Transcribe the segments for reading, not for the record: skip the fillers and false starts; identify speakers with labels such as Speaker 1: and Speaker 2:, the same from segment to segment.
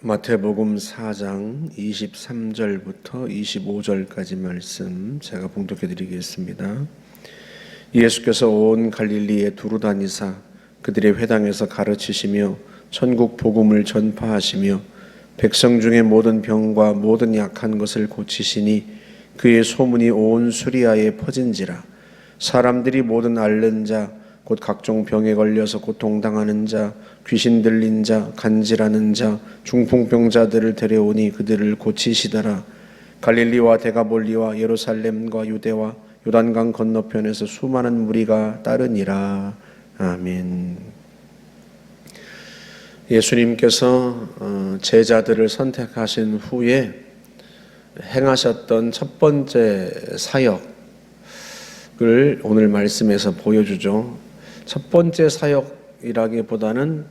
Speaker 1: 마태복음 4장 23절부터 25절까지 말씀 제가 봉독해 드리겠습니다. 예수께서 온 갈릴리에 두루 다니사 그들의 회당에서 가르치시며 천국 복음을 전파하시며 백성 중에 모든 병과 모든 약한 것을 고치시니 그의 소문이 온 수리아에 퍼진지라. 사람들이 모든 앓는 자 곧 각종 병에 걸려서 고통당하는 자, 귀신 들린 자, 간질하는 자, 중풍병자들을 데려오니 그들을 고치시더라. 갈릴리와 데가볼리와 예루살렘과 유대와 요단강 건너편에서 수많은 무리가 따르니라. 아멘. 예수님께서 제자들을 선택하신 후에 행하셨던 첫 번째 사역을 오늘 말씀에서 보여주죠. 첫 번째 사역이라기보다는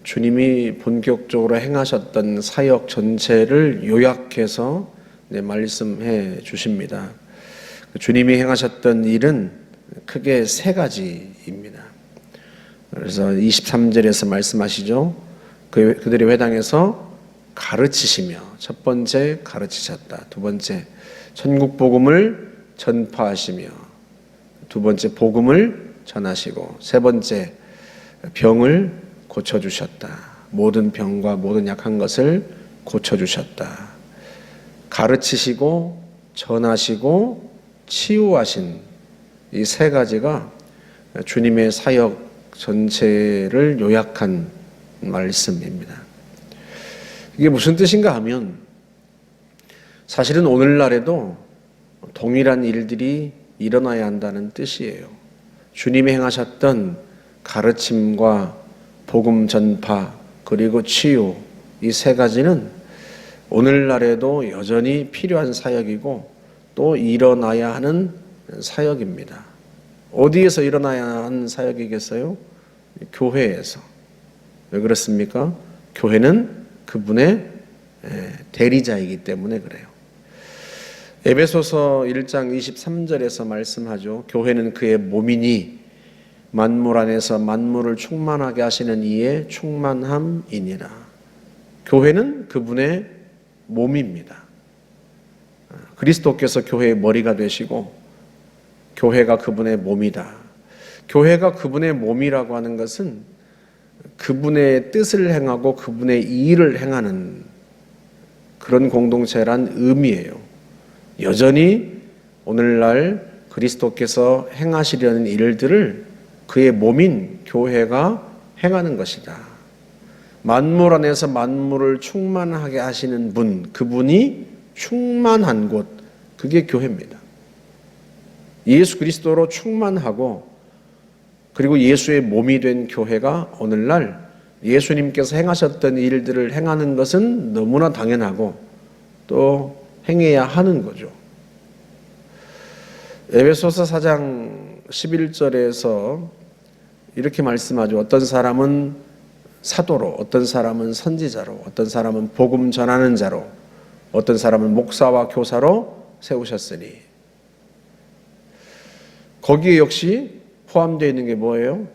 Speaker 1: 주님이 본격적으로 행하셨던 사역 전체를 요약해서 말씀해 주십니다. 주님이 행하셨던 일은 크게 세 가지입니다. 그래서 23절에서 말씀하시죠. 그들의 회당에서 가르치시며, 첫 번째 가르치셨다. 두 번째 천국 복음을 전파하시며, 두 번째 복음을 전하시고, 세 번째 병을 고쳐주셨다. 모든 병과 모든 약한 것을 고쳐주셨다. 가르치시고 전하시고 치유하신 이 세 가지가 주님의 사역 전체를 요약한 말씀입니다. 이게 무슨 뜻인가 하면 사실은 오늘날에도 동일한 일들이 일어나야 한다는 뜻이에요. 주님이 행하셨던 가르침과 복음 전파 그리고 치유, 이 세 가지는 오늘날에도 여전히 필요한 사역이고 또 일어나야 하는 사역입니다. 어디에서 일어나야 하는 사역이겠어요? 교회에서. 왜 그렇습니까? 교회는 그분의 대리자이기 때문에 그래요. 에베소서 1장 23절에서 말씀하죠. 교회는 그의 몸이니 만물 안에서 만물을 충만하게 하시는 이의 충만함이니라. 교회는 그분의 몸입니다. 그리스도께서 교회의 머리가 되시고 교회가 그분의 몸이다. 교회가 그분의 몸이라고 하는 것은 그분의 뜻을 행하고 그분의 일을 행하는 그런 공동체란 의미예요. 여전히 오늘날 그리스도께서 행하시려는 일들을 그의 몸인 교회가 행하는 것이다. 만물 안에서 만물을 충만하게 하시는 분, 그분이 충만한 곳, 그게 교회입니다. 예수 그리스도로 충만하고 그리고 예수의 몸이 된 교회가 오늘날 예수님께서 행하셨던 일들을 행하는 것은 너무나 당연하고 또 행해야 하는 거죠. 에베소서 4장 11절에서 이렇게 말씀하죠. 어떤 사람은 사도로, 어떤 사람은 선지자로, 어떤 사람은 복음 전하는 자로, 어떤 사람은 목사와 교사로 세우셨으니, 거기에 역시 포함되어 있는 게 뭐예요?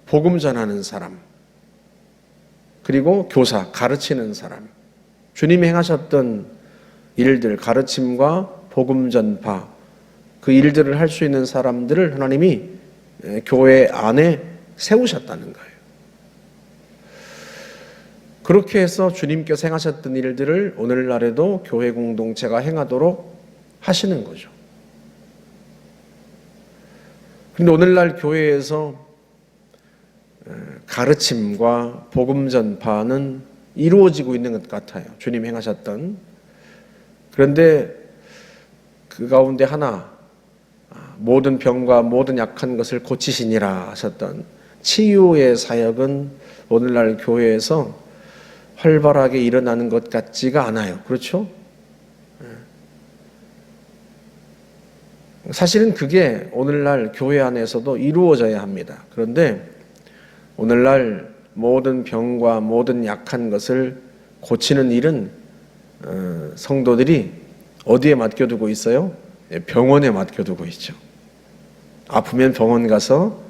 Speaker 1: 복음 전하는 사람, 그리고 교사, 가르치는 사람. 주님이 행하셨던 일들, 가르침과 복음 전파, 그 일들을 할 수 있는 사람들을 하나님이 교회 안에 세우셨다는 거예요. 그렇게 해서 주님께서 행하셨던 일들을 오늘날에도 교회 공동체가 행하도록 하시는 거죠. 그런데 오늘날 교회에서 가르침과 복음 전파는 이루어지고 있는 것 같아요. 주님 행하셨던. 그런데 그 가운데 하나, 모든 병과 모든 약한 것을 고치시니라 하셨던 치유의 사역은 오늘날 교회에서 활발하게 일어나는 것 같지가 않아요. 그렇죠? 사실은 그게 오늘날 교회 안에서도 이루어져야 합니다. 그런데 오늘날 모든 병과 모든 약한 것을 고치는 일은 성도들이 어디에 맡겨두고 있어요? 병원에 맡겨두고 있죠. 아프면 병원 가서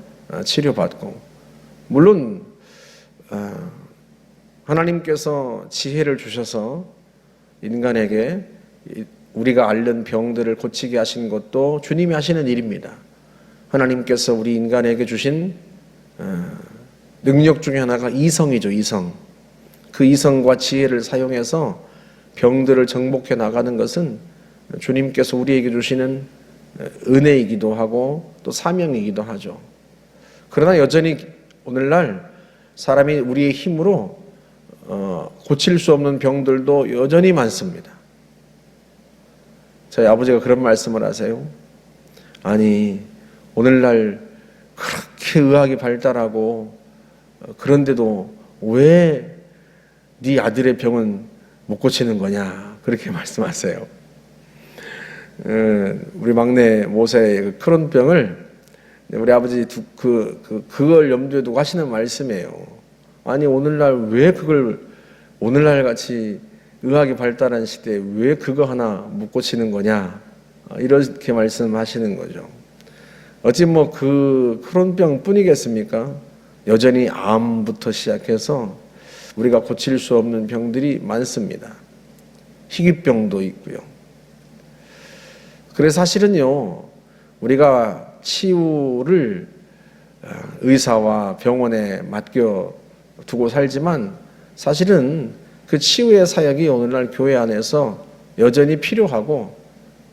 Speaker 1: 치료받고, 물론 하나님께서 지혜를 주셔서 인간에게 우리가 앓는 병들을 고치게 하신 것도 주님이 하시는 일입니다. 하나님께서 우리 인간에게 주신 능력 중에 하나가 이성이죠. 이성. 그 이성과 지혜를 사용해서 병들을 정복해 나가는 것은 주님께서 우리에게 주시는 은혜이기도 하고 또 사명이기도 하죠. 그러나 여전히 오늘날 사람이 우리의 힘으로 고칠 수 없는 병들도 여전히 많습니다. 저희 아버지가 그런 말씀을 하세요. 아니, 오늘날 그렇게 의학이 발달하고 그런데도 왜 네 아들의 병은 못 고치는 거냐, 그렇게 말씀하세요. 우리 막내 모세의 그 크론병을 우리 아버지 그걸 염두에 두고 하시는 말씀이에요. 아니, 오늘날 왜 그걸, 오늘날 같이 의학이 발달한 시대에 왜 그거 하나 못 고치는 거냐, 이렇게 말씀하시는 거죠. 어찌 뭐 그 크론병 뿐이겠습니까? 여전히 암부터 시작해서 우리가 고칠 수 없는 병들이 많습니다. 희귀병도 있고요. 그래서 사실은요, 우리가 치유를 의사와 병원에 맡겨두고 살지만 사실은 그 치유의 사역이 오늘날 교회 안에서 여전히 필요하고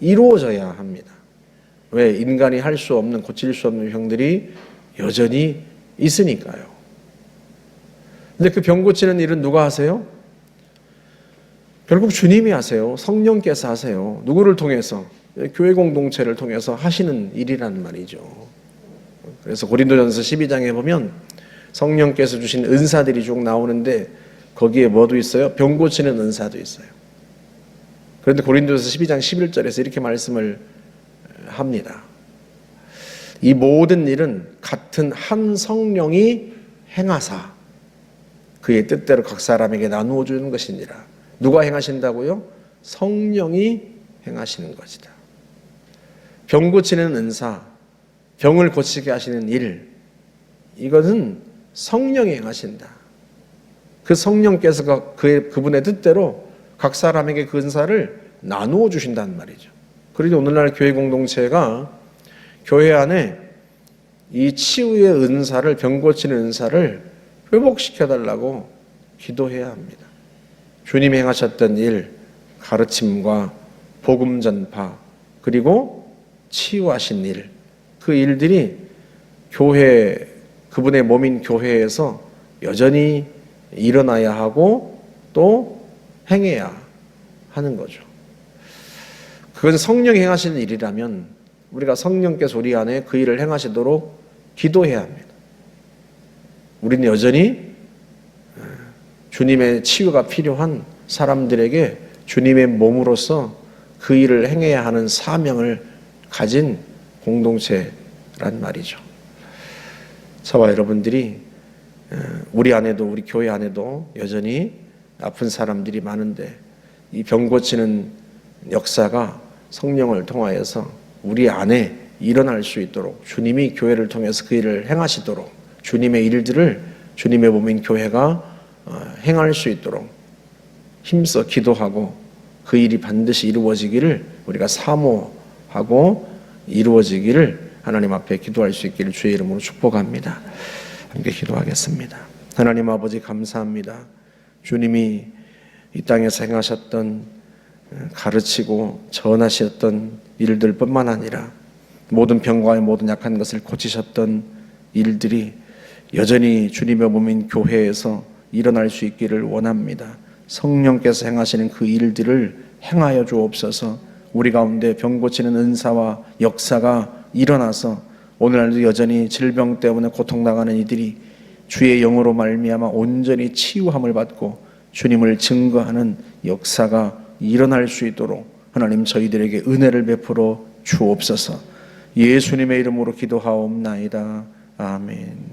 Speaker 1: 이루어져야 합니다. 왜? 인간이 할 수 없는, 고칠 수 없는 병들이 여전히 있으니까요. 근데 그 병 고치는 일은 누가 하세요? 결국 주님이 하세요. 성령께서 하세요. 누구를 통해서? 교회 공동체를 통해서 하시는 일이란 말이죠. 그래서 고린도전서 12장에 보면 성령께서 주신 은사들이 쭉 나오는데 거기에 뭐도 있어요? 병 고치는 은사도 있어요. 그런데 고린도전서 12장 11절에서 이렇게 말씀을 합니다. 이 모든 일은 같은 한 성령이 행하사 그의 뜻대로 각 사람에게 나누어 주는 것이니라. 누가 행하신다고요? 성령이 행하시는 것이다. 병 고치는 은사, 병을 고치게 하시는 일, 이것은 성령이 행하신다. 그 성령께서 그분의 뜻대로 각 사람에게 그 은사를 나누어 주신다는 말이죠. 그런데 오늘날 교회 공동체가 교회 안에 이 치유의 은사를, 병 고치는 은사를 회복시켜달라고 기도해야 합니다. 주님이 행하셨던 일, 가르침과 복음 전파, 그리고 치유하신 일, 그 일들이 교회, 그분의 몸인 교회에서 여전히 일어나야 하고 또 행해야 하는 거죠. 그건 성령이 행하시는 일이라면 우리가 성령께서 우리 안에 그 일을 행하시도록 기도해야 합니다. 우리는 여전히 주님의 치유가 필요한 사람들에게 주님의 몸으로서 그 일을 행해야 하는 사명을 가진 공동체란 말이죠. 저와 여러분들이 우리 안에도, 우리 교회 안에도 여전히 아픈 사람들이 많은데 이 병 고치는 역사가 성령을 통하여서 우리 안에 일어날 수 있도록 주님이 교회를 통해서 그 일을 행하시도록 주님의 일들을 주님의 몸인 교회가 행할 수 있도록 힘써 기도하고 그 일이 반드시 이루어지기를 우리가 사모하고 이루어지기를 하나님 앞에 기도할 수 있기를 주의 이름으로 축복합니다. 함께 기도하겠습니다. 하나님 아버지 감사합니다. 주님이 이 땅에서 행하셨던, 가르치고 전하셨던 일들 뿐만 아니라 모든 병과 모든 약한 것을 고치셨던 일들이 여전히 주님의 몸인 교회에서 일어날 수 있기를 원합니다. 성령께서 행하시는 그 일들을 행하여 주옵소서. 우리 가운데 병 고치는 은사와 역사가 일어나서 오늘날도 여전히 질병 때문에 고통당하는 이들이 주의 영으로 말미암아 온전히 치유함을 받고 주님을 증거하는 역사가 일어날 수 있도록 하나님 저희들에게 은혜를 베풀어 주옵소서. 예수님의 이름으로 기도하옵나이다. 아멘.